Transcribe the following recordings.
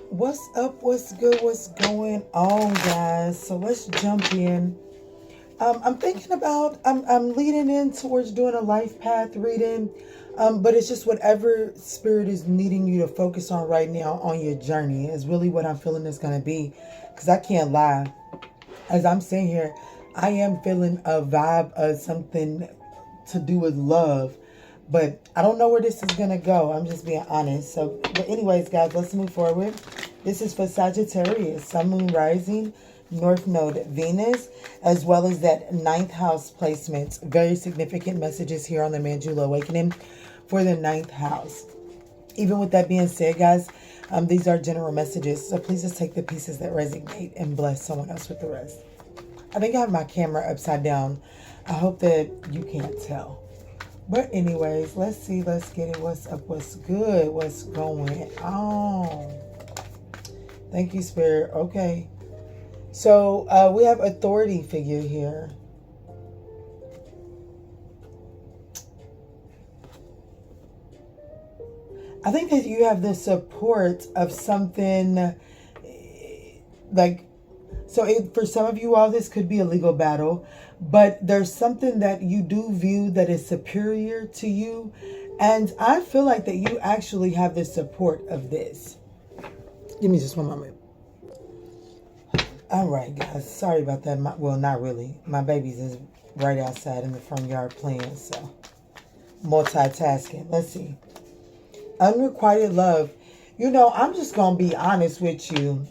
What's up? What's good? What's going on, guys? So let's jump in. I'm thinking about, I'm leading in towards doing a life path reading, but it's just whatever spirit is needing you to focus on right now on your journey is really what I'm feeling is going to be. Because I can't lie. As I'm sitting here, I am feeling a vibe of something to do with love. But I don't know where this is going to go. I'm just being honest. So, but anyways, guys, let's move forward. This is for Sagittarius, Sun, Moon, Rising, North Node, Venus, as well as that ninth house placement. Very significant messages here on the Manjula Awakening for the ninth house. Even with that being said, guys, these are general messages. So please just take the pieces that resonate and bless someone else with the rest. I think I have my camera upside down. I hope that you can't tell. But anyways, let's see. Let's get it. What's up? What's good? What's going on? Thank you, Spirit. Okay. So we have authority figure here. I think that you have the support of something like, for some of you all, this could be a legal battle, but there's something that you do view that is superior to you. And I feel like that you actually have the support of this. Give me just one moment. All right, guys. Sorry about that. Well, not really. My baby's is right outside in the front yard playing, so multitasking. Let's see. Unrequited love. You know, I'm just going to be honest with you.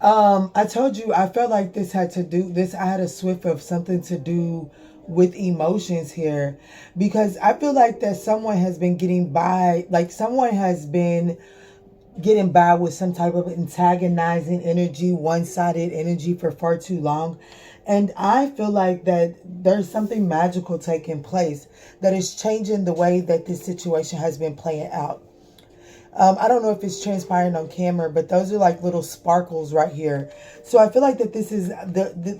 I told you I felt like this had to do this. I had a swift of something to do with emotions here, because I feel like that someone has been getting by, like someone has been getting by with some type of antagonizing energy, one-sided energy for far too long. And I feel like that there's something magical taking place that is changing the way that this situation has been playing out. I don't know if it's transpiring on camera, but those are like little sparkles right here. So I feel like that this is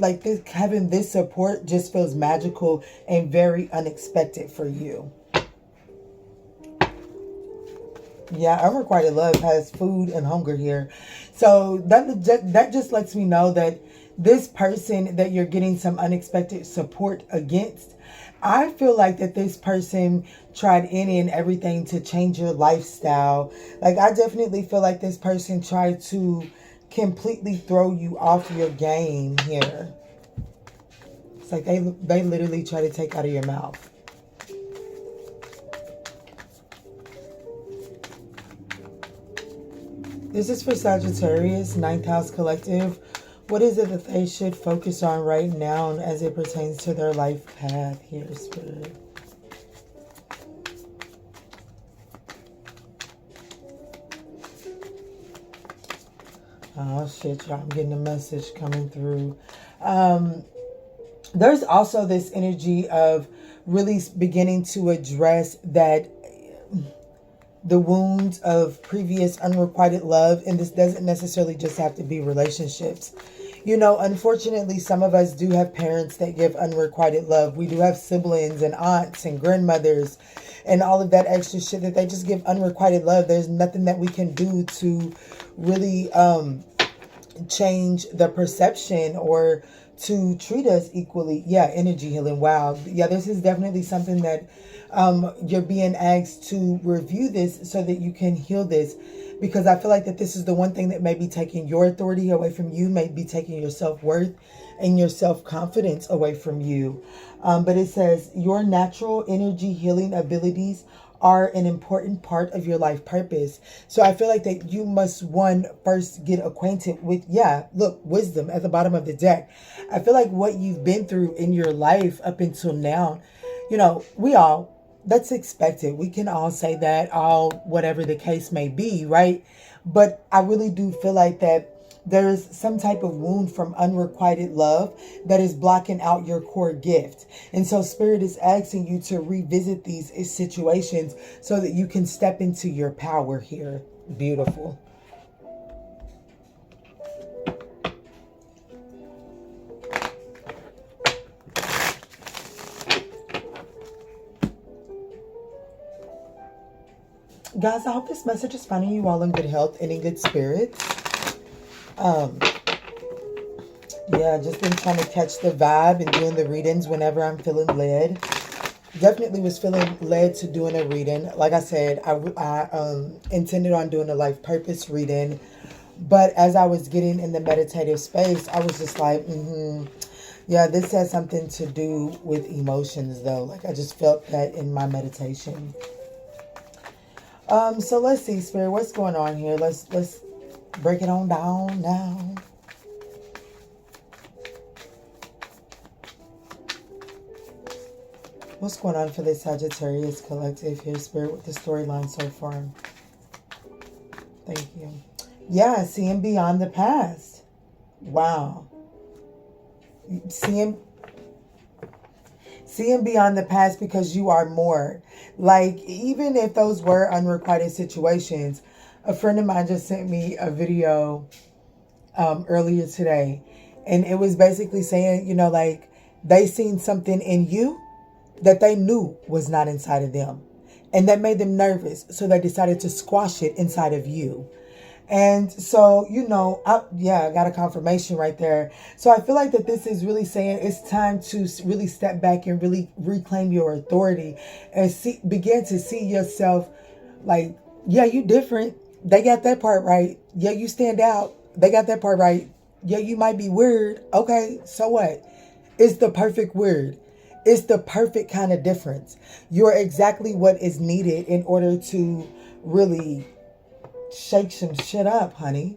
like this, having this support just feels magical and very unexpected for you. Yeah, unrequited love has food and hunger here. So that just lets me know that this person that you're getting some unexpected support against, I feel like that this person tried any and everything to change your lifestyle. Like, I definitely feel like this person tried to completely throw you off your game here. It's like they literally try to take out of your mouth. This is for Sagittarius, ninth house collective. What is it that they should focus on right now as it pertains to their life path here, Spirit? Oh, shit, y'all. I'm getting a message coming through. There's also this energy of really beginning to address that the wounds of previous unrequited love. And this doesn't necessarily just have to be relationships. You know, unfortunately, some of us do have parents that give unrequited love. We do have siblings and aunts and grandmothers and all of that extra shit that they just give unrequited love. There's nothing that we can do to really change the perception or to treat us equally. Yeah, energy healing. Wow. Yeah, this is definitely something that you're being asked to review this so that you can heal this, because I feel like that this is the one thing that may be taking your authority away from you, may be taking your self-worth and your self-confidence away from you. But it says your natural energy healing abilities are an important part of your life purpose. So I feel like that you must first get acquainted with, wisdom at the bottom of the deck. I feel like what you've been through in your life up until now, you know, that's expected. We can all say that, whatever the case may be, right? But I really do feel like that there's some type of wound from unrequited love that is blocking out your core gift. And so Spirit is asking you to revisit these situations so that you can step into your power here. Beautiful. Guys, I hope this message is finding you all in good health and in good spirits. Yeah, just been trying to catch the vibe and doing the readings whenever I'm feeling led. Definitely was feeling led to doing a reading. Like I said, I intended on doing a life purpose reading. But as I was getting in the meditative space, I was just like, yeah, this has something to do with emotions, though. Like, I just felt that in my meditation. So let's see, Spirit, what's going on here? Let's break it on down now. What's going on for the Sagittarius collective here, Spirit, with the storyline so far? Thank you. Yeah, seeing beyond the past. Wow. Seeing beyond the past because you are more. Like, even if those were unrequited situations, a friend of mine just sent me a video earlier today. And it was basically saying, you know, like, they seen something in you that they knew was not inside of them. And that made them nervous. So they decided to squash it inside of you. And so, you know, I got a confirmation right there. So I feel like that this is really saying it's time to really step back and really reclaim your authority and begin to see yourself like, yeah, you different. They got that part right. Yeah, you stand out. They got that part right. Yeah, you might be weird. Okay, so what? It's the perfect word. It's the perfect kind of difference. You're exactly what is needed in order to really shake some shit up, honey.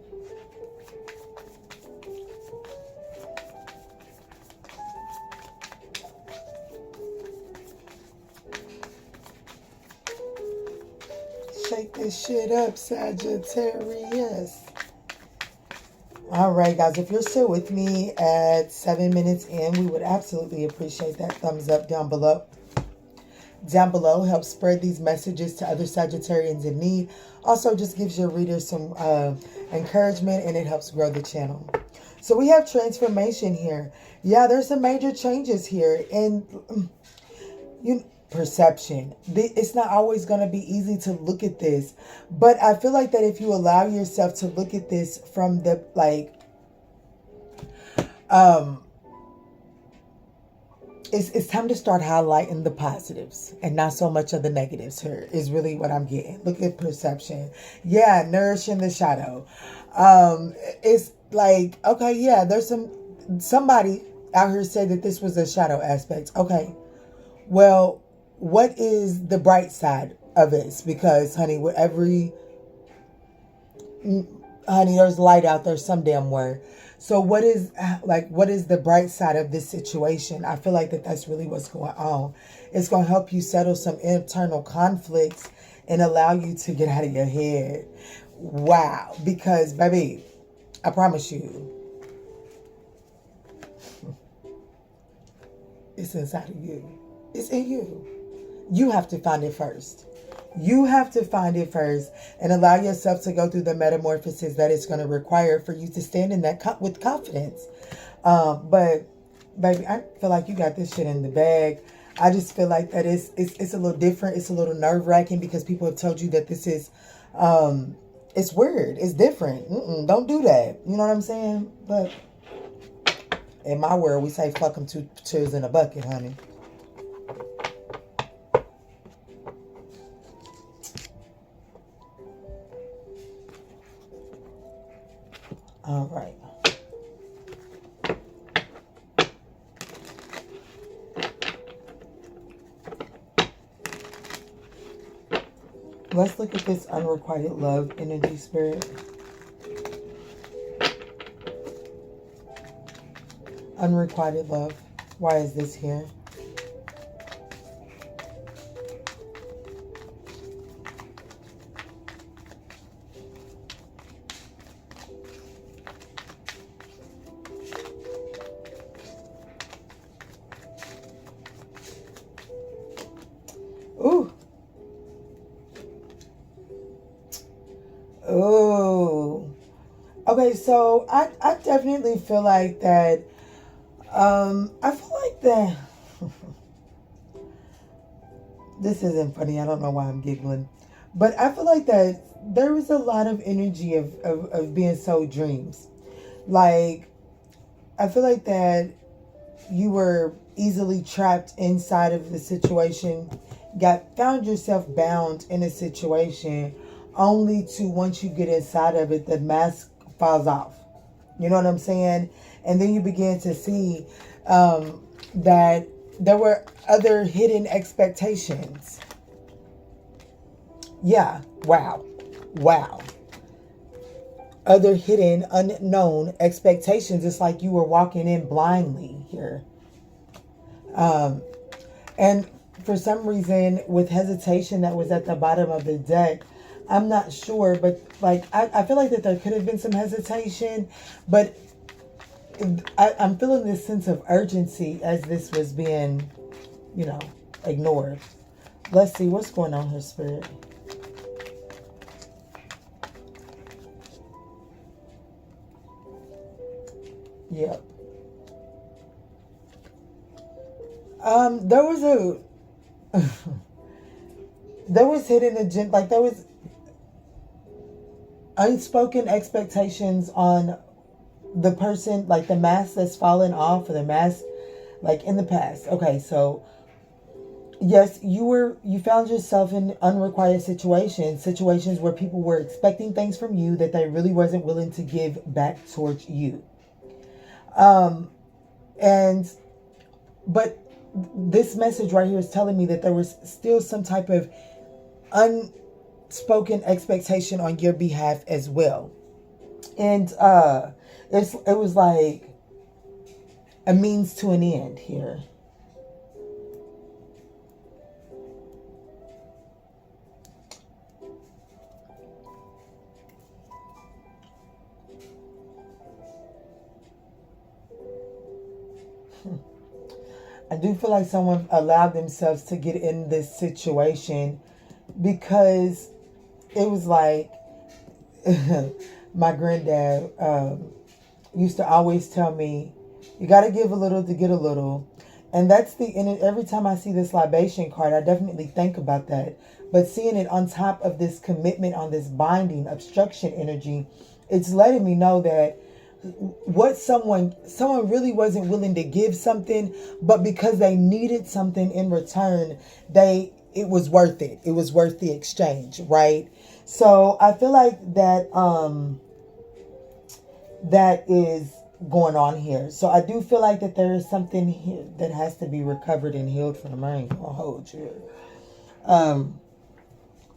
Shake this shit up, Sagittarius. All right, guys, if you're still with me at 7 minutes in, we would absolutely appreciate that thumbs up down below. Down below helps spread these messages to other Sagittarians in need. Also just gives your readers some encouragement, and it helps grow the channel. So we have transformation here. Yeah, there's some major changes here in perception. It's not always going to be easy to look at this, but I feel like that if you allow yourself to look at this from the it's time to start highlighting the positives and not so much of the negatives here is really what I'm getting. Look at perception. Yeah, nourishing the shadow. It's like, okay, yeah, there's somebody out here said that this was a shadow aspect. Okay, well, what is the bright side of this? Because, honey, there's light out there some damn where. So what is the bright side of this situation? I feel like that's really what's going on. It's going to help you settle some internal conflicts and allow you to get out of your head. Wow. Because, baby, I promise you, it's inside of you. It's in you. You have to find it first. You have to find it first and allow yourself to go through the metamorphosis that it's going to require for you to stand in that with confidence. But baby, I feel like you got this shit in the bag. I just feel like that it's a little different. It's a little nerve-wracking because people have told you that this is, it's weird. It's different. Don't do that. You know what I'm saying? But in my world, we say fuck them 2 chairs in a bucket, honey. All right. Let's look at this unrequited love energy, Spirit. Unrequited love. Why is this here? Ooh. Oh. Okay, so I definitely feel like that. I feel like that. This isn't funny. I don't know why I'm giggling. But I feel like that there was a lot of energy of being sold dreams. Like, I feel like that you were easily trapped inside of the situation, found yourself bound in a situation, only to, once you get inside of it, the mask falls off. You know what I'm saying? And then you begin to see that there were other hidden expectations. Yeah. Wow. Wow. Other hidden, unknown expectations. It's like you were walking in blindly here. And for some reason, with hesitation that was at the bottom of the deck, I'm not sure, but like I feel like that there could have been some hesitation, but I'm feeling this sense of urgency as this was being, ignored. Let's see what's going on here, Spirit. Yep. There was there was hidden agenda, like there was unspoken expectations on the person, like the mask that's fallen off, or the mask, like in the past. Okay, so yes, you found yourself in unrequited situations where people were expecting things from you that they really wasn't willing to give back towards you. But this message right here is telling me that there was still some type of unspoken expectation on your behalf as well. And it was like a means to an end here. I do feel like someone allowed themselves to get in this situation because it was like my granddad used to always tell me, you got to give a little to get a little. And every time I see this libation card, I definitely think about that. But seeing it on top of this commitment, on this binding obstruction energy, it's letting me know that what someone really wasn't willing to give something, but because they needed something in return, it was worth it. It was worth the exchange, right? So I feel like that that is going on here. So I do feel like that there is something here that has to be recovered and healed from. I ain't gonna hold you.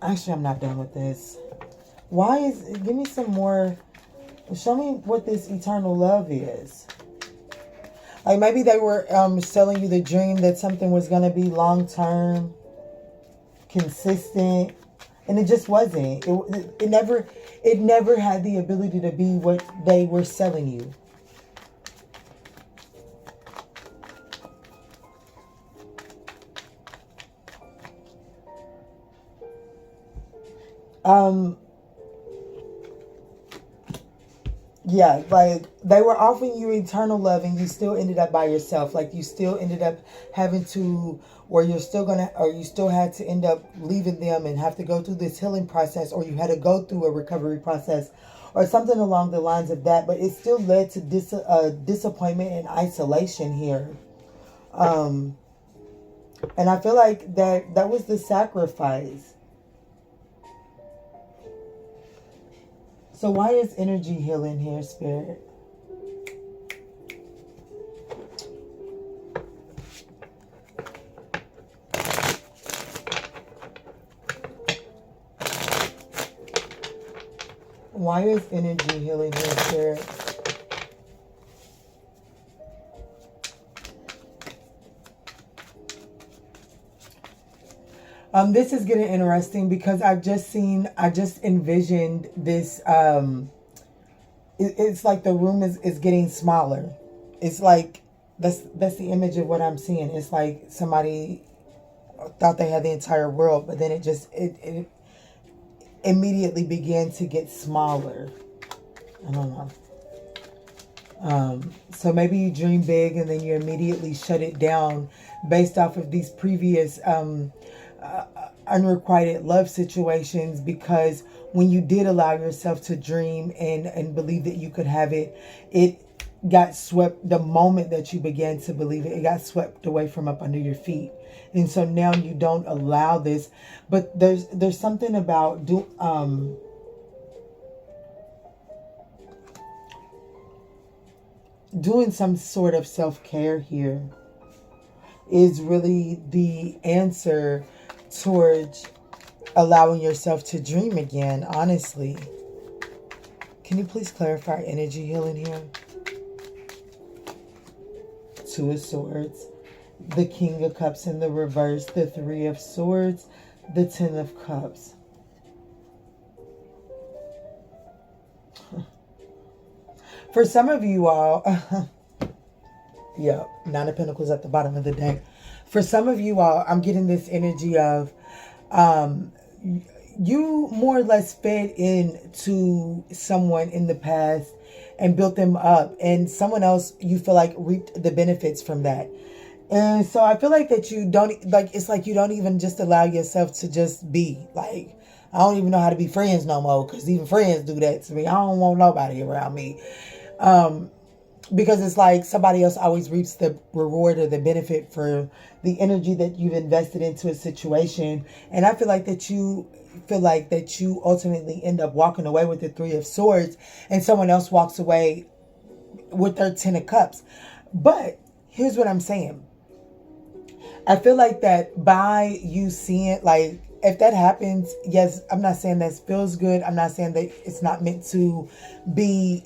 Actually, I'm not done with this. Give me some more. Show me what this eternal love is. Like maybe they were selling you the dream that something was going to be long-term, consistent, and it just wasn't. It never had the ability to be what they were selling you. Yeah, like they were offering you eternal love and you still ended up by yourself. Like you still ended up having to, or you still had to end up leaving them and have to go through this healing process, or you had to go through a recovery process or something along the lines of that. But it still led to disappointment and isolation here. And I feel like that was the sacrifice. So why is energy healing here, Spirit? Why is energy healing here, Spirit? This is getting interesting because I just envisioned this. It's like the room is getting smaller. It's like, that's the image of what I'm seeing. It's like somebody thought they had the entire world, but then it immediately began to get smaller. I don't know. So maybe you dream big and then you immediately shut it down based off of these previous unrequited love situations, because when you did allow yourself to dream and believe that you could have it, it got swept. The moment that you began to believe it, it got swept away from up under your feet. And so now you don't allow this. But there's something about doing some sort of self-care here is really the answer towards allowing yourself to dream again, honestly. Can you please clarify energy healing here? Two of Swords, the King of Cups in the reverse, the Three of Swords, the Ten of Cups. For some of you all, yeah, Nine of Pentacles at the bottom of the deck. For some of you all, I'm getting this energy of you more or less fed into someone in the past and built them up, and someone else you feel like reaped the benefits from that. And so I feel like that you don't, like, it's like you don't even just allow yourself to just be. Like, I don't even know how to be friends no more, because even friends do that to me. I don't want nobody around me. Because it's like somebody else always reaps the reward or the benefit for the energy that you've invested into a situation. And I feel like that you ultimately end up walking away with the Three of Swords, and someone else walks away with their Ten of Cups. But here's what I'm saying. I feel like that by you seeing, like, if that happens, yes, I'm not saying that feels good. I'm not saying that it's not meant to be,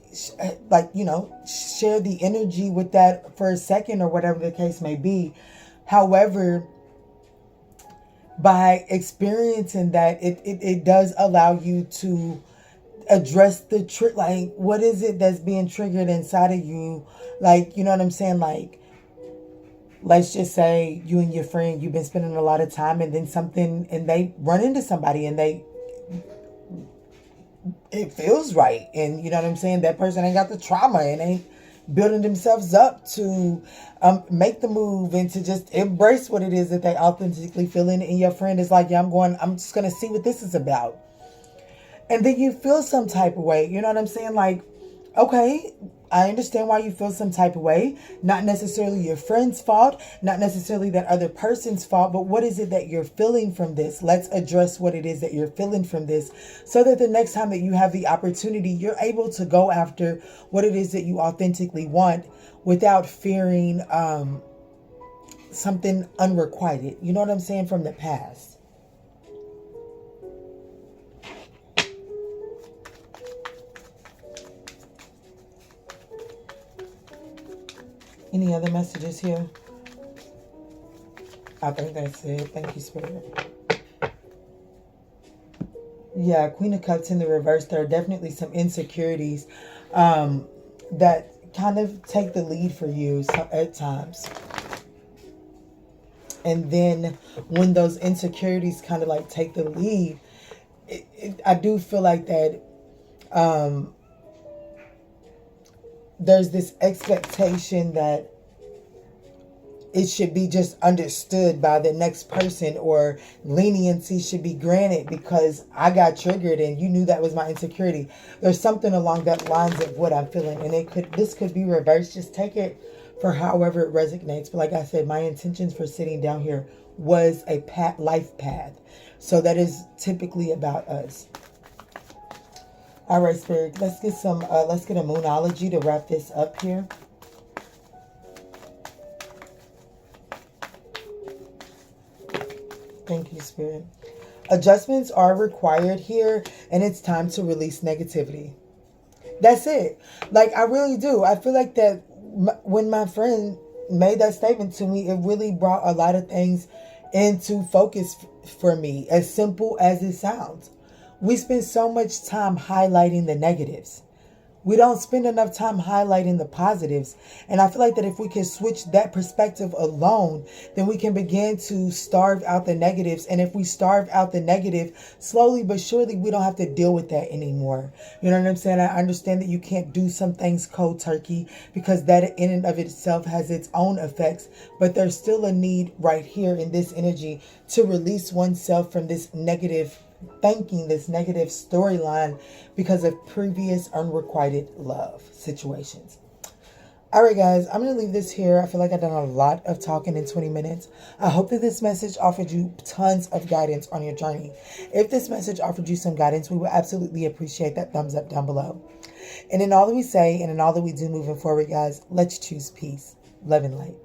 like, you know, share the energy with that for a second or whatever the case may be. However, by experiencing that, it does allow you to address the like, what is it that's being triggered inside of you? Like, you know what I'm saying? Like, let's just say you and your friend, you've been spending a lot of time, and then something, and they run into somebody, and it feels right. And you know what I'm saying? That person ain't got the trauma and ain't building themselves up to make the move and to just embrace what it is that they authentically feel in. And your friend is like, yeah, I'm just going to see what this is about. And then you feel some type of way. You know what I'm saying? Like, okay, I understand why you feel some type of way. Not necessarily your friend's fault, not necessarily that other person's fault, but what is it that you're feeling from this? Let's address what it is that you're feeling from this, so that the next time that you have the opportunity, you're able to go after what it is that you authentically want without fearing something unrequited. You know what I'm saying? From the past. Any other messages here? I think that's it. Thank you, Spirit. Yeah, Queen of Cups in the reverse. There are definitely some insecurities that kind of take the lead for you at times. And then when those insecurities kind of like take the lead, I do feel like that there's this expectation that it should be just understood by the next person, or leniency should be granted because I got triggered and you knew that was my insecurity. There's something along that lines of what I'm feeling, and this could be reversed. Just take it for however it resonates. But like I said, my intentions for sitting down here was a life path. So that is typically about us. All right, Spirit, let's get a moonology to wrap this up here. Thank you, Spirit. Adjustments are required here, and it's time to release negativity. That's it. Like, I really do. I feel like that when my friend made that statement to me, it really brought a lot of things into focus for me, as simple as it sounds. We spend so much time highlighting the negatives. We don't spend enough time highlighting the positives. And I feel like that if we can switch that perspective alone, then we can begin to starve out the negatives. And if we starve out the negative, slowly but surely, we don't have to deal with that anymore. You know what I'm saying? I understand that you can't do some things cold turkey because that in and of itself has its own effects. But there's still a need right here in this energy to release oneself from this negative thinking, this negative storyline because of previous unrequited love situations. All right, guys, I'm going to leave this here. I feel like I've done a lot of talking in 20 minutes. I hope that this message offered you tons of guidance on your journey. If this message offered you some guidance, we would absolutely appreciate that thumbs up down below. And in all that we say and in all that we do moving forward, guys, let's choose peace, love, and light.